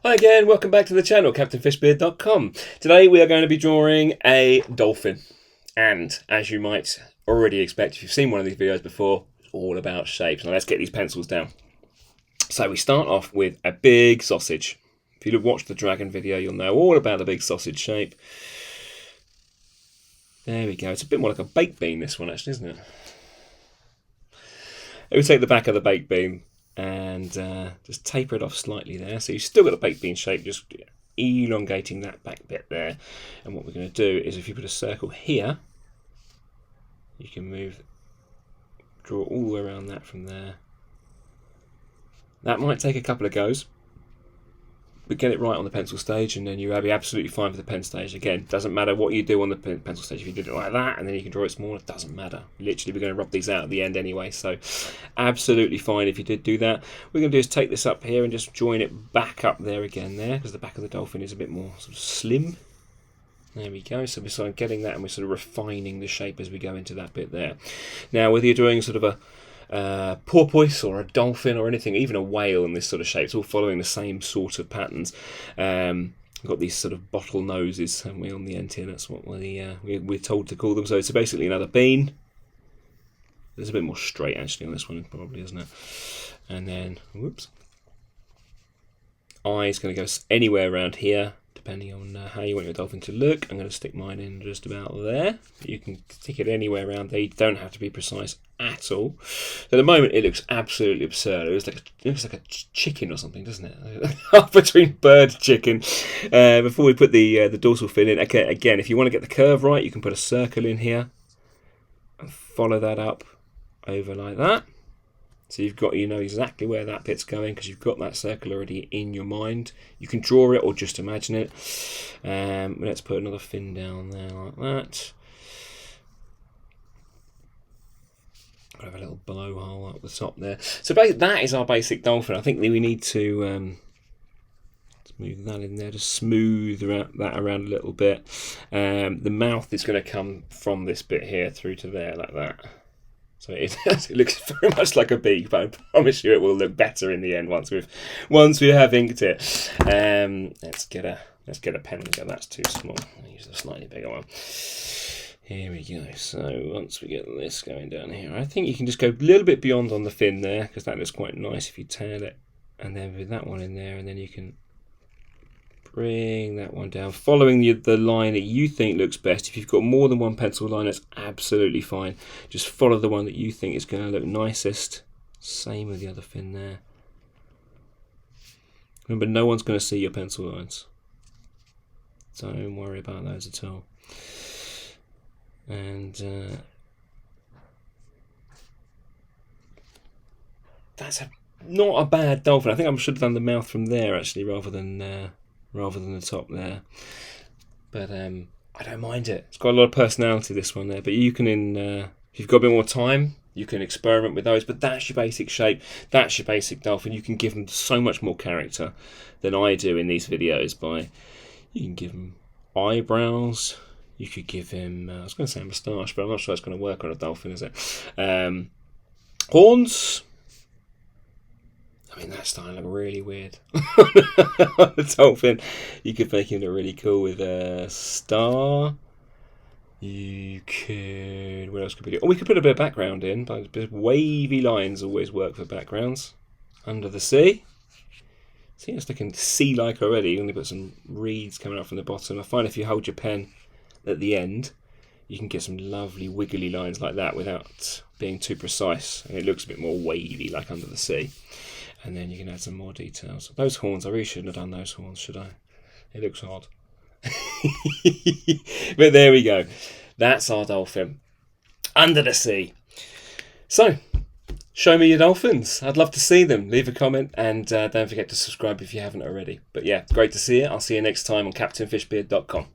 Hi again, welcome back to the channel, CaptainFishbeard.com. Today we are going to be drawing a dolphin. And as you might already expect, if you've seen one of these videos before, it's all about shapes. Now let's get these pencils down. So we start off with a big sausage. If you've watched the dragon video, you'll know all about the big sausage shape. There we go. It's a bit more like a baked bean, this one, actually, isn't it? We take the back of the baked bean and just taper it off slightly there. So you've still got a baked bean shape, just elongating that back bit there. And what we're going to do is if you put a circle here, you can draw all the way around that from there. That might take a couple of goes, but get it right on the pencil stage and then you'll be absolutely fine for the pen stage. Again, doesn't matter what you do on the pencil stage. If you did it like that and then you can draw it smaller, it doesn't matter. Literally, we're going to rub these out at the end anyway, so absolutely fine if you did do that. What we're going to do is take this up here and just join it back up there again there, because the back of the dolphin is a bit more sort of slim. There we go. So we're sort of getting that and we're sort of refining the shape as we go into that bit there. Now, whether you're doing sort of a porpoise or a dolphin or anything, even a whale in this sort of shape, it's all following the same sort of patterns. We've got these sort of bottle noses, haven't we, on the end here? That's what we're told to call them. So it's basically another bean. There's a bit more straight actually on this one, probably, isn't it? And then, whoops, eye's going to go anywhere around here, depending on how you want your dolphin to look. I'm going to stick mine in just about there. You can stick it anywhere around there. You don't have to be precise at all. So at the moment, it looks absolutely absurd. It looks like a chicken or something, doesn't it? Half between bird and chicken. Before we put the dorsal fin in, okay, again, if you want to get the curve right, you can put a circle in here and follow that up over like that. So you know exactly where that bit's going because you've got that circle already in your mind. You can draw it or just imagine it. Let's put another fin down there like that. I have a little blowhole up the top there. So that is our basic dolphin. I think that we need to move that in there to smooth that around a little bit. The mouth is going to come from this bit here through to there like that. So it looks very much like a beak, but I promise you it will look better in the end once we have inked it. Let's get a pen and go. That's too small. I'll use a slightly bigger one. Here we go. So once we get this going down here, I think you can just go a little bit beyond on the fin there, because that looks quite nice if you tail it, and then with that one in there, and then you can bring that one down, following the line that you think looks best. If you've got more than one pencil line, that's absolutely fine. Just follow the one that you think is going to look nicest. Same with the other fin there. Remember, no one's going to see your pencil lines. Don't worry about those at all. And that's not a bad dolphin. I think I should have done the mouth from there actually, rather than the top there. But I don't mind it. It's got a lot of personality, this one there. But you can, if you've got a bit more time, you can experiment with those. But that's your basic shape. That's your basic dolphin. You can give them so much more character than I do in these videos. You can give them eyebrows. You could give him, I was going to say a moustache, but I'm not sure it's going to work on a dolphin, is it? Horns. I mean, that's starting to look really weird. The dolphin. You could make him look really cool with a star. You could, what else could we do? Oh, we could put a bit of background in, but wavy lines always work for backgrounds. Under the sea. See, it's looking sea-like already. You're going to put some reeds coming up from the bottom. I find if you hold your pen at the end, you can get some lovely wiggly lines like that without being too precise, and it looks a bit more wavy like under the sea. And then you can add some more details. Those horns, I really shouldn't have done those horns, should I? It looks odd. But there we go. That's our dolphin. Under the sea. So, show me your dolphins. I'd love to see them. Leave a comment and don't forget to subscribe if you haven't already. But yeah, great to see you. I'll see you next time on CaptainFishbeard.com.